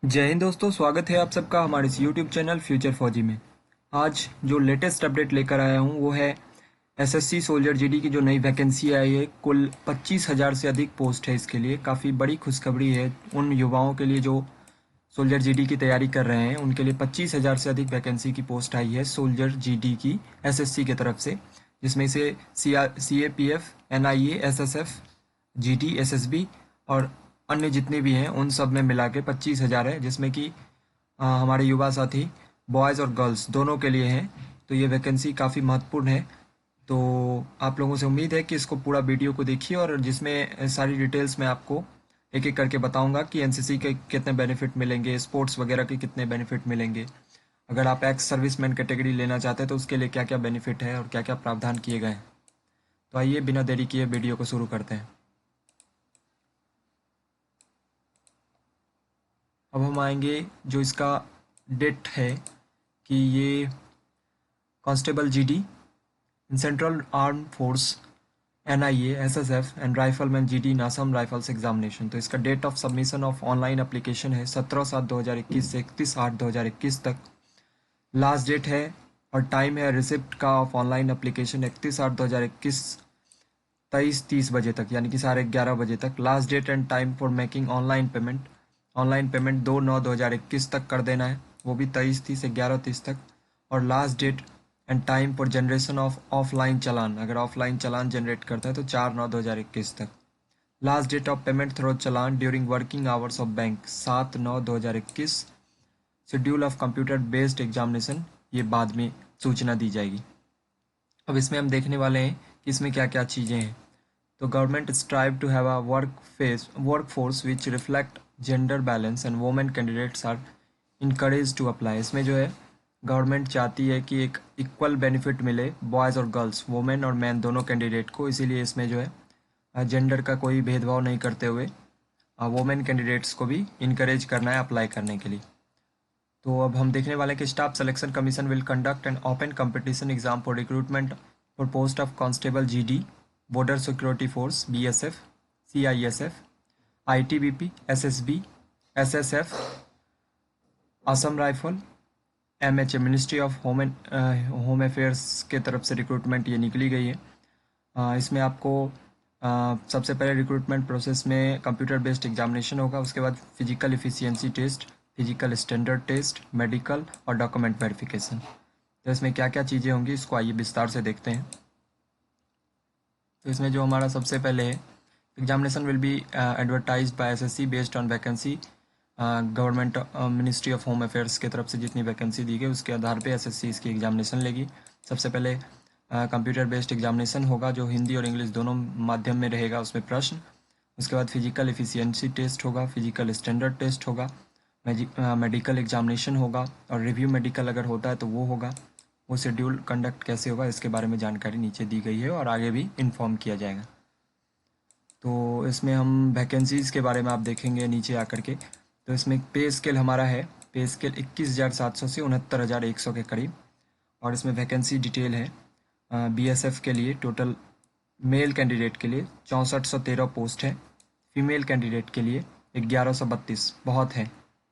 जय हिंद दोस्तों, स्वागत है आप सबका हमारे इस यूट्यूब चैनल फ्यूचर फौजी में। आज जो लेटेस्ट अपडेट लेकर आया हूँ वो है एसएससी सोल्जर जीडी की जो नई वैकेंसी आई है। कुल 25,000 से अधिक पोस्ट है। इसके लिए काफ़ी बड़ी खुशखबरी है उन युवाओं के लिए जो सोल्जर जीडी की तैयारी कर रहे हैं। उनके लिए 25,000 से अधिक वैकेंसी की पोस्ट आई है सोल्जर जीडी की एसएससी की तरफ से, जिसमें से CAPF, NIA, SSF, GD, SSB और अन्य जितने भी हैं उन सब में मिला के 25,000 है, जिसमें कि हमारे युवा साथी बॉयज़ और गर्ल्स दोनों के लिए हैं। तो ये वैकेंसी काफ़ी महत्वपूर्ण है। तो आप लोगों से उम्मीद है कि इसको पूरा वीडियो को देखिए और जिसमें सारी डिटेल्स मैं आपको एक एक करके बताऊंगा कि एनसीसी के कितने बेनिफिट मिलेंगे, स्पोर्ट्स वगैरह के कितने बेनिफिट मिलेंगे। अगर आप एक्स सर्विसमैन कैटेगरी लेना चाहते हैं तो उसके लिए क्या क्या बेनिफिट है और क्या क्या प्रावधान किए गए हैं। तो आइए बिना देरी किए वीडियो को शुरू करते हैं। अब हम आएंगे जो इसका डेट है कि ये constable GD in central arm force, NIA, SSF and rifleman GD in Assam rifles examination. तो इसका date of submission of online application है 17/7/2021 से 31/8/2021 तक। लास्ट डेट है और टाइम है रिसिप्ट का ऑफ ऑनलाइन एप्लीकेशन 31/8/2021 23:30 बजे तक, यानी कि 11:30 बजे तक। Last date and time for making online payment 2/9/2021 तक कर देना है, वो भी 23:30 से 11:30 तक। और last date and time for generation of offline चालान, अगर ऑफलाइन चालान जनरेट करता है तो 4/9/2021 तक। Last date of payment through चालान during working hours of bank 7/9/2021। Schedule of computer based examination ये बाद में सूचना दी जाएगी। अब इसमें हम देखने वाले हैं कि इसमें क्या क्या चीज़ें हैं। तो government strive to have a work force which reflect gender balance and women candidates are encourage to apply. इसमें जो है गवर्नमेंट चाहती है कि एक इक्वल बेनिफिट मिले बॉयज़ और गर्ल्स, वुमेन और मैन दोनों कैंडिडेट को। इसीलिए इसमें जो है जेंडर का कोई भेदभाव नहीं करते हुए वुमेन कैंडिडेट्स को भी इनकरेज करना है अप्लाई करने के लिए। तो अब हम देखने वाले हैं कि staff selection commission will conduct an open competition exam for recruitment for post of constable GD, border security force BSF, CISF, ITBP, SSB, SSF, Assam rifle, MHA, ministry of home affairs के तरफ से रिक्रूटमेंट ये निकली गई है। इसमें आपको सबसे पहले रिक्रूटमेंट प्रोसेस में कंप्यूटर बेस्ड एग्जामिनेशन होगा, उसके बाद physical efficiency test, physical standard test, medical और डॉक्यूमेंट वेरिफिकेशन। तो इसमें क्या क्या चीज़ें होंगी इसको आइए विस्तार से देखते हैं। तो इसमें जो हमारा सबसे पहले है, examination will be advertised by SSC based on vacancy. Government ministry of home affairs की तरफ से जितनी वैकेंसी दी गई उसके आधार पे एसएससी इसकी एग्जामिनेशन लेगी। सबसे पहले कंप्यूटर बेस्ड एग्जामिनेशन होगा जो हिंदी और इंग्लिश दोनों माध्यम में रहेगा, उसमें प्रश्न। उसके बाद फिजिकल एफिशिएंसी टेस्ट होगा, फिजिकल स्टैंडर्ड टेस्ट होगा, मेडिकल एग्जामिनेशन होगा और रिव्यू मेडिकल अगर होता है तो वो होगा। वो शेड्यूल कंडक्ट कैसे होगा इसके बारे में जानकारी नीचे दी गई है और आगे भी इन्फॉर्म किया जाएगा। तो इसमें हम वैकेंसीज़ के बारे में आप देखेंगे नीचे आकर के। तो इसमें पे स्केल हमारा है, पे स्केल 21,700 से 69,100 के करीब। और इसमें वैकेंसी डिटेल है बीएसएफ के लिए टोटल मेल कैंडिडेट के लिए 6413 पोस्ट है, फीमेल कैंडिडेट के लिए 1132, बहुत है,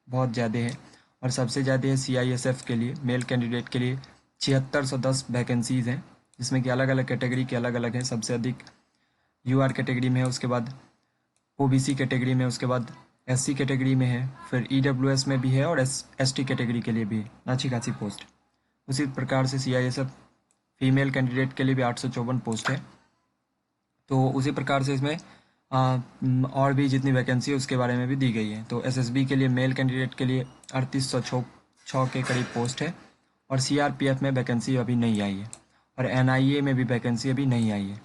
बहुत ज़्यादा है। और सबसे ज़्यादा है सीआईएसएफ के लिए, मेल कैंडिडेट के लिए 7610 वैकेंसीज़ हैं, जिसमें कि अलग अलग कैटेगरी के अलग अलग हैं। सबसे अधिक यूआर कैटेगरी में है, उसके बाद ओबीसी कैटेगरी में, उसके बाद एससी कैटेगरी में है, फिर ईडब्ल्यूएस में भी है और एसटी कैटेगरी के लिए भी है, अच्छी खासी पोस्ट। उसी प्रकार से सीआईएसएफ फीमेल कैंडिडेट के लिए भी 854 पोस्ट है। तो उसी प्रकार से इसमें और भी जितनी वैकेंसी है उसके बारे में भी दी गई है। तो एसएसबी के लिए मेल कैंडिडेट के लिए 3806 के करीब पोस्ट है और सीआरपीएफ में वैकेंसी अभी नहीं आई है और एनआईए में भी वैकेंसी अभी नहीं आई है।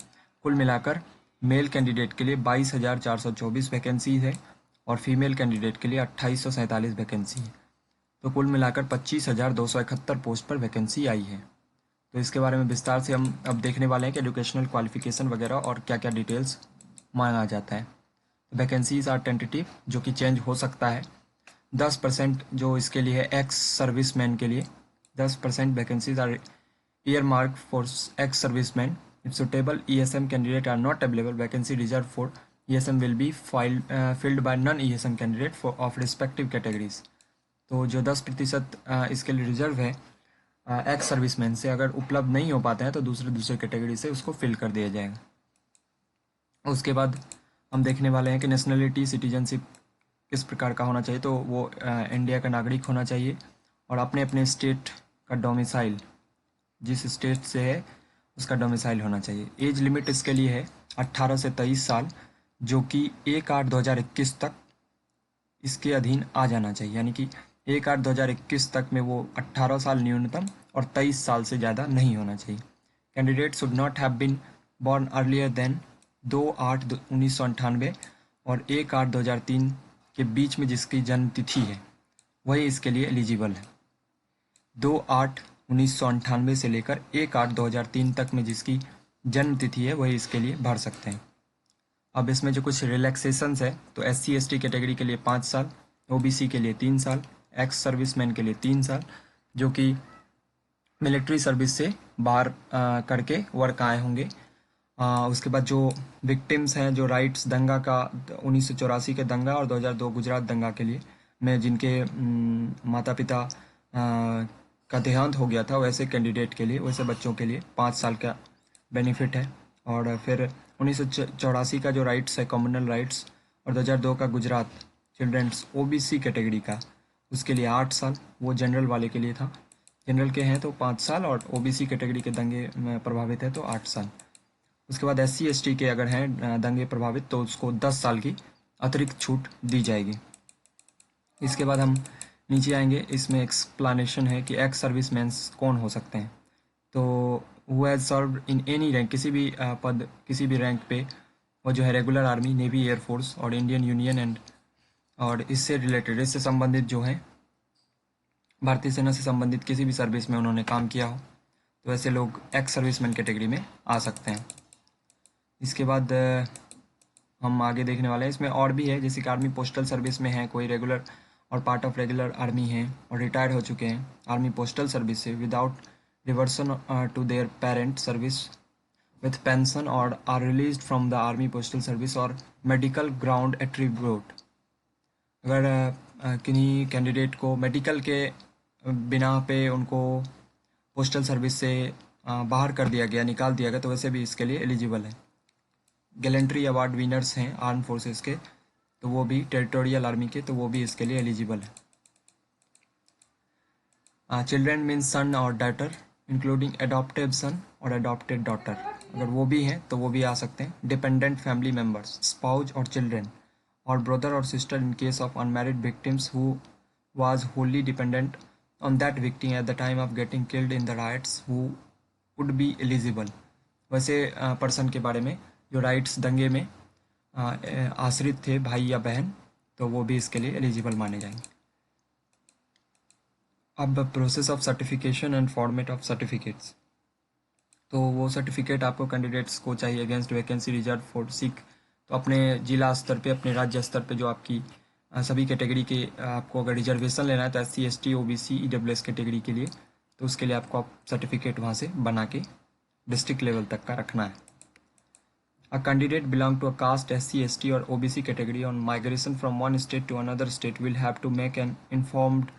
कुल मिलाकर मेल कैंडिडेट के लिए 22,424 वैकेंसी है और फीमेल कैंडिडेट के लिए 2,847 वैकेंसी है। तो कुल मिलाकर 25,271 पोस्ट पर वैकेंसी आई है। तो इसके बारे में विस्तार से हम अब देखने वाले हैं कि एजुकेशनल क्वालिफिकेशन वगैरह और क्या क्या डिटेल्स मांगा जाता है। वैकेंसीज आर टेंटेटिव, जो कि चेंज हो सकता है। 10% जो इसके लिए है एक्स सर्विसमैन के लिए 10% vacancies are earmark for ex serviceman. If suitable ESM candidate are not available, vacancy reserve for ESM will be filled by non-ESM candidate for of respective categories. तो जो 10% इसके लिए रिजर्व है ex serviceman से, अगर उपलब्ध नहीं हो पाता है तो दूसरे कैटेगरी से उसको फिल कर दिया जाएगा। उसके बाद हम देखने वाले हैं कि नेशनलिटी सिटीजनशिप किस प्रकार का होना चाहिए। तो वो इंडिया का नागरिक होना चाहिए और अपने अपने स्टेट का डोमिसाइल, जिस स्टेट से है उसका डोमिसाइल होना चाहिए। एज लिमिट इसके लिए है 18 से 23 साल, जो कि 1/8/2021 तक इसके अधीन आ जाना चाहिए। यानी कि 1/8/2021 तक में वो 18 साल न्यूनतम और 23 साल से ज़्यादा नहीं होना चाहिए। Candidate should not have been born earlier than 2/8/1998 और 1/8/2003 के बीच में जिसकी जन्म तिथि है वही इसके लिए एलिजिबल है। 2/8/1998 से लेकर 1/8/2003 तक में जिसकी जन्म तिथि है वही इसके लिए भर सकते हैं। अब इसमें जो कुछ रिलैक्सेशंस है, तो SC/ST कैटेगरी के लिए 5 साल, OBC के लिए 3 साल, एक्स सर्विसमैन के लिए 3 साल जो कि मिलिट्री सर्विस से बाहर करके वर्क आए होंगे। उसके बाद जो विक्टिम्स हैं, जो राइट्स दंगा का 1984 के दंगा और 2002 गुजरात दंगा के लिए में जिनके माता पिता का देहांत हो गया था, वैसे कैंडिडेट के लिए, वैसे बच्चों के लिए 5 साल का बेनिफिट है। और फिर 1984 का जो राइट्स है, कम्युनल राइट्स, और 2002 का गुजरात चिल्ड्रंस OBC कैटेगरी का, उसके लिए 8 साल, वो जनरल वाले के लिए था। जनरल के हैं तो 5 साल और OBC कैटेगरी के दंगे में प्रभावित है तो 8 साल। उसके बाद SC/ST के अगर हैं दंगे प्रभावित तो उसको 10 साल की अतिरिक्त छूट दी जाएगी। इसके बाद हम नीचे आएंगे, इसमें एक्सप्लानेशन है कि एक्स सर्विसमैन्स कौन हो सकते हैं। तो who has served in any rank, किसी भी पद, किसी भी रैंक पे, वो जो है रेगुलर आर्मी, नेवी, एयरफोर्स और इंडियन यूनियन एंड और इससे रिलेटेड, इससे संबंधित जो है भारतीय सेना से संबंधित किसी भी सर्विस में उन्होंने काम किया हो, तो ऐसे लोग एक्स सर्विसमैन कैटेगरी में आ सकते हैं। इसके बाद हम आगे देखने वाले हैं, इसमें और भी है, जैसे कि आर्मी पोस्टल सर्विस में है, कोई रेगुलर और पार्ट ऑफ रेगुलर आर्मी हैं और रिटायर्ड हो चुके हैं आर्मी पोस्टल सर्विस से without reversion to their parent service with pension और are released from the army postal service और मेडिकल ग्राउंड एट्रीब्यूट। अगर किन्हीं कैंडिडेट को मेडिकल के बिना पे उनको पोस्टल सर्विस से बाहर कर दिया गया, निकाल दिया गया, तो वैसे भी इसके लिए एलिजिबल है। गैलेंट्री अवार्ड विनर्स हैं आर्म फोर्सेस के, तो वो भी टेरिटोरियल आर्मी के, तो वो भी इसके लिए एलिजिबल है। चिल्ड्रेन मीन्स सन और डॉटर इंक्लूडिंग एडॉप्टेड सन और एडॉप्टेड डॉटर, अगर वो भी हैं तो वो भी आ सकते हैं। डिपेंडेंट फैमिली मेम्बर्स, स्पाउज और चिल्ड्रेन और ब्रदर और sister in case of unmarried victims who was wholly dependent on that victim at the time of getting killed in the riots who would be eligible। वैसे person के बारे में जो rights दंगे में आश्रित थे, भाई या बहन, तो वो भी इसके लिए एलिजिबल माने जाएंगे। अब process of certification and format of certificates, तो वो सर्टिफिकेट आपको कैंडिडेट्स को चाहिए against vacancy reserve for sick. तो अपने जिला स्तर पे, अपने राज्य स्तर पे जो आपकी सभी कैटेगरी के आपको अगर रिजर्वेशन लेना है तो SC/ST OBC EWS कैटेगरी के लिए, तो उसके लिए आपको सर्टिफिकेट वहाँ से बना के डिस्ट्रिक्ट लेवल तक का रखना है। A candidate belong to a caste SC/ST और OBC category on migration from one state to another state will have to make an informed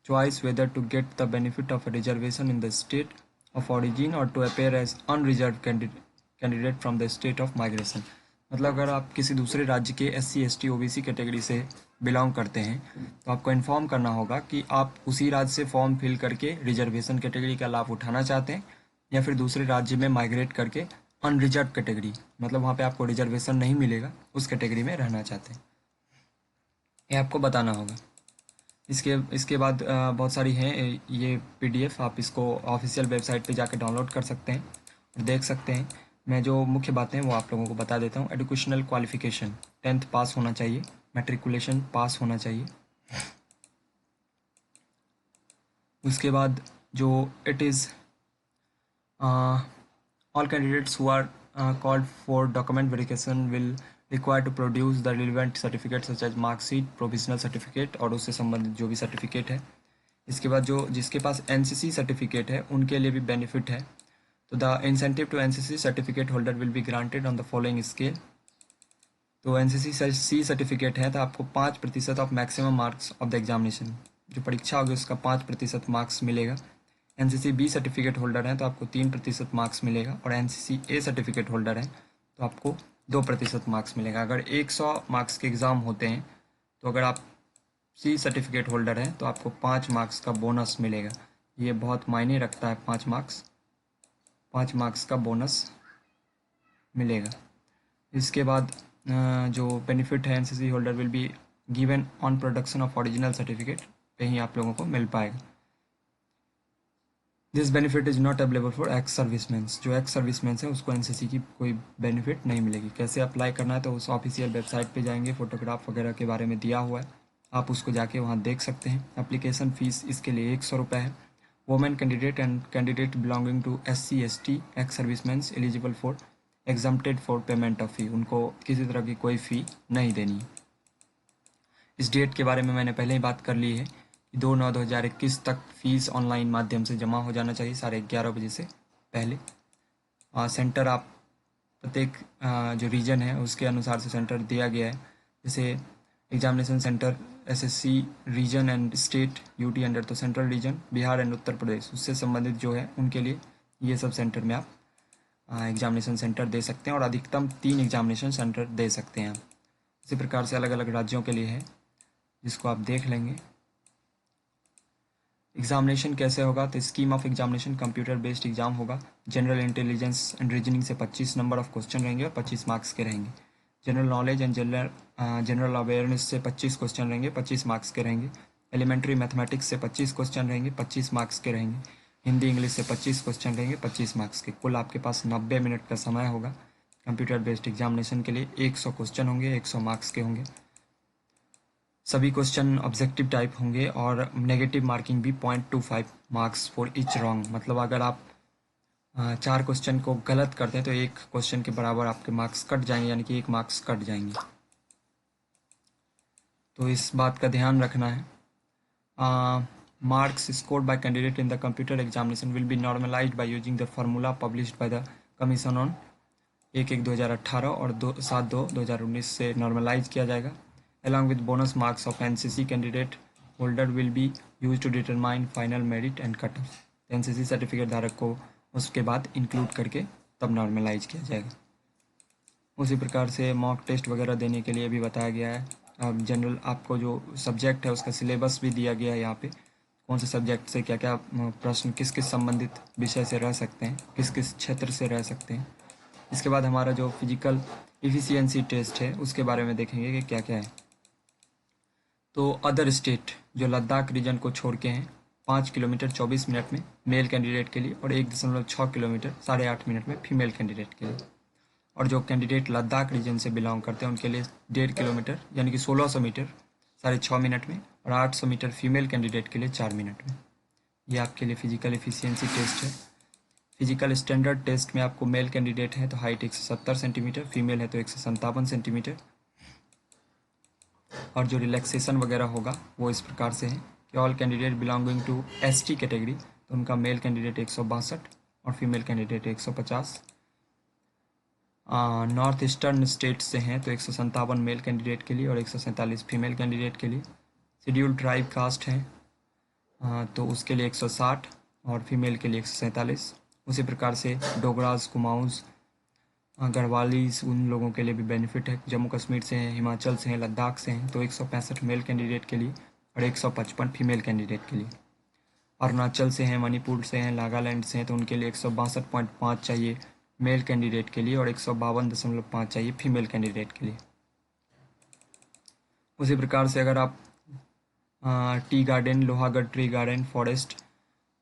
choice whether to get the benefit of a reservation in the state of origin और to appear as unreserve candidate from the state of migration. मतलब अगर आप किसी दूसरे राज्य के SC/ST OBC category से belong करते हैं तो आपको इन्फॉर्म करना होगा कि आप उसी राज्य से फॉर्म फिल करके रिजर्वेशन कैटेगरी का लाभ उठाना चाहते हैं या फिर दूसरे राज्य में माइग्रेट करके अनरिजर्व कैटेगरी, मतलब वहाँ पे आपको रिजर्वेशन नहीं मिलेगा, उस कैटेगरी में रहना चाहते हैं, ये आपको बताना होगा। इसके बाद बहुत सारी हैं ये PDF, आप इसको ऑफिशियल वेबसाइट पे जाके डाउनलोड कर सकते हैं और देख सकते हैं। मैं जो मुख्य बातें हैं वो आप लोगों को बता देता हूँ। एजुकेशनल क्वालिफिकेशन 10th पास होना चाहिए, मैट्रिकुलेशन पास होना चाहिए। उसके बाद जो it is all candidates who are called for document verification will require to produce the relevant certificate such as marksheet, provisional certificate और उससे संबंधित जो भी सर्टिफिकेट है। इसके बाद जो जिसके पास NCC सर्टिफिकेट है उनके लिए भी बेनिफिट है। तो the incentive to NCC certificate holder will be granted on the following scale. तो NCC C सर्टिफिकेट है तो आपको 5% of maximum marks of the examination, जो परीक्षा होगी उसका 5% मार्क्स मिलेगा। एनसीसी बी सर्टिफिकेट होल्डर हैं तो आपको 3% मार्क्स मिलेगा, और एनसीसी ए सर्टिफिकेट होल्डर हैं तो आपको 2% मार्क्स मिलेगा। अगर 100 मार्क्स के एग्ज़ाम होते हैं तो अगर आप सी सर्टिफिकेट होल्डर हैं तो आपको 5 मार्क्स का बोनस मिलेगा। ये बहुत मायने रखता है, 5 मार्क्स का बोनस मिलेगा। इसके बाद जो बेनिफिट है, NCC holder will be given on production of original certificate पे ही आप लोगों को मिल पाएगा। This benefit is not available for ex servicemen. जो एक्स सर्विसमैन्स है उसको एनसीसी की कोई बेनिफिट नहीं मिलेगी। कैसे अप्लाई करना है, तो उस ऑफिशियल वेबसाइट पे जाएंगे, फोटोग्राफ वगैरह के बारे में दिया हुआ है, आप उसको जाके वहाँ देख सकते हैं। एप्लीकेशन फ़ीस इसके लिए 100 रुपये है। Women candidate and candidate belonging to SC ST ex servicemen eligible for exempted for payment of fee, उनको किसी तरह की कोई फ़ी नहीं देनी है। इस डेट के बारे में मैंने पहले ही बात कर ली है कि 2/9/2021 तक फ़ीस ऑनलाइन माध्यम से जमा हो जाना चाहिए 11:30 बजे से पहले। सेंटर आप प्रत्येक जो रीजन है उसके अनुसार से सेंटर दिया गया है। जैसे examination centre SSC region and state, UT under तो central region, Bihar and Uttar Pradesh उससे संबंधित जो है उनके लिए ये सब सेंटर में आप एग्जामिनेशन सेंटर दे सकते हैं, और अधिकतम 3 एग्जामिनेशन सेंटर दे सकते हैं आप। इसी प्रकार से अलग अलग राज्यों के लिए है, जिसको आप देख लेंगे। एग्जामिनेशन कैसे होगा, तो scheme of examination computer based exam होगा। जनरल इंटेलिजेंस एंड रीजनिंग से 25 नंबर ऑफ क्वेश्चन रहेंगे और 25 मार्क्स के रहेंगे। General knowledge and general awareness से 25 क्वेश्चन रहेंगे, 25 मार्क्स के रहेंगे। एलिमेंट्री मैथमेटिक्स से 25 क्वेश्चन रहेंगे, 25 मार्क्स के रहेंगे। हिंदी इंग्लिश से 25 क्वेश्चन रहेंगे, 25 मार्क्स के। कुल आपके पास 90 मिनट का समय होगा। कंप्यूटर बेस्ड एग्जामिनेशन के लिए 100 क्वेश्चन होंगे, 100 मार्क्स के होंगे। सभी क्वेश्चन ऑब्जेक्टिव टाइप होंगे, और नेगेटिव मार्किंग भी 0.25 मार्क्स फॉर ईच रॉन्ग। मतलब अगर आप 4 क्वेश्चन को गलत करते हैं तो 1 क्वेश्चन के बराबर आपके मार्क्स कट जाएंगे, यानी कि 1 मार्क्स कट जाएंगे। तो इस बात का ध्यान रखना है। Marks scored by candidate in the computer examination will be normalised by using the formula published by the commission on 1/1/2018 और 7/2/2019 से नॉर्मलाइज किया जाएगा। Along with bonus marks of NCC candidate holder will be used to determine final merit and cutoff। NCC certificate धारक को उसके बाद include करके तब नॉर्मलाइज किया जाएगा। उसी प्रकार से मॉक टेस्ट वगैरह देने के लिए भी बताया गया है। अब जनरल आपको जो सब्जेक्ट है उसका सिलेबस भी दिया गया है यहाँ पे, कौन से सब्जेक्ट से क्या क्या प्रश्न किस किस संबंधित विषय से रह सकते हैं, किस किस क्षेत्र से रह सकते हैं। इसके बाद हमारा जो फिजिकल इफिशियंसी टेस्ट है उसके बारे में देखेंगे कि क्या क्या है। तो अदर स्टेट जो लद्दाख रीजन को छोड़ के हैं 5 किलोमीटर 24 मिनट में मेल कैंडिडेट के लिए, और 1.6 किलोमीटर 8.5 मिनट में फीमेल कैंडिडेट के लिए। और जो कैंडिडेट लद्दाख रीजन से बिलोंग करते हैं उनके लिए 1.5 किलोमीटर यानी कि 1600 मीटर 6.5 मिनट में, और 800 मीटर फीमेल कैंडिडेट के लिए 4 मिनट में। ये आपके लिए फिजिकल एफिशिएंसी टेस्ट है। फिजिकल स्टैंडर्ड टेस्ट में आपको मेल कैंडिडेट है तो हाइट 170 सेंटीमीटर, फीमेल है तो 157 सेंटीमीटर। और जो रिलैक्सेशन वगैरह होगा वो इस प्रकार से है कि all candidate belonging to ST category, तो उनका मेल कैंडिडेट 162 और female candidate 150। North eastern state से हैं तो 157 मेल कैंडिडेट के लिए और 147 फीमेल कैंडिडेट के लिए। शेड्यूल्ड ट्राइब कास्ट हैं तो उसके लिए 160 और फीमेल के लिए 147। उसी प्रकार से डोगराज, कुमाऊँस, गढ़वालीस उन लोगों के लिए भी बेनिफिट है। जम्मू कश्मीर से हैं, हिमाचल से हैं, लद्दाख से हैं तो 165 मेल कैंडिडेट के लिए और 155 फीमेल कैंडिडेट के लिए। अरुणाचल से हैं, मणिपुर से हैं, नागालैंड से हैं तो उनके लिए 162.5 चाहिए मेल कैंडिडेट के लिए और 152.5 चाहिए फीमेल कैंडिडेट के लिए। उसी प्रकार से अगर आप tea garden, Lohagarh tree garden forest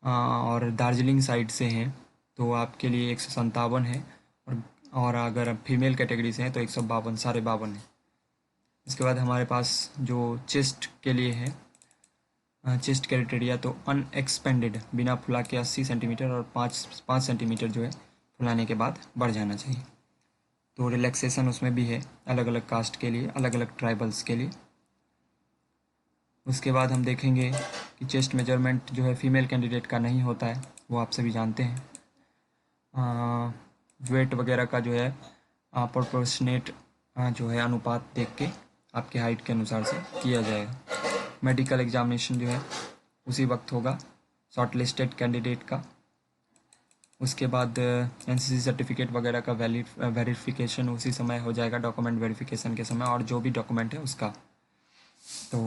और दार्जिलिंग साइड से हैं तो आपके लिए 157 है, और अगर फीमेल कैटेगरी से हैं तो 152 52 है। इसके बाद हमारे पास जो चेस्ट के लिए है, चेस्ट क्राइटेरिया तो अनएक्सपेंडेड बिना फुला के 80 सेंटीमीटर और 5 सेंटीमीटर जो है फुलाने के बाद बढ़ जाना चाहिए। तो रिलैक्सेशन उसमें भी है अलग अलग कास्ट के लिए, अलग अलग ट्राइबल्स के लिए। उसके बाद हम देखेंगे कि चेस्ट मेजरमेंट जो है फीमेल कैंडिडेट का नहीं होता है, वो आप सभी जानते हैं। वेट वगैरह का जो है प्रोपोर्शनेट जो है अनुपात देख के आपके हाइट के अनुसार से किया जाएगा। मेडिकल एग्जामिनेशन जो है उसी वक्त होगा शॉर्ट लिस्टेड कैंडिडेट का। उसके बाद एनसीसी सर्टिफिकेट वगैरह का वेरिफिकेशन उसी समय हो जाएगा, डॉक्यूमेंट वेरिफिकेशन के समय, और जो भी डॉक्यूमेंट है उसका। तो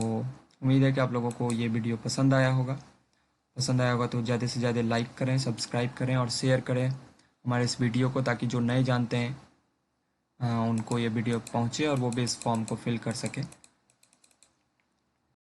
उम्मीद है कि आप लोगों को ये वीडियो पसंद आया होगा। पसंद आया होगा तो ज़्यादा से ज़्यादा लाइक करें, सब्सक्राइब करें और शेयर करें हमारे इस वीडियो को, ताकि जो नए जानते हैं उनको ये वीडियो पहुँचे और वो भी इस फॉर्म को फिल कर सकें।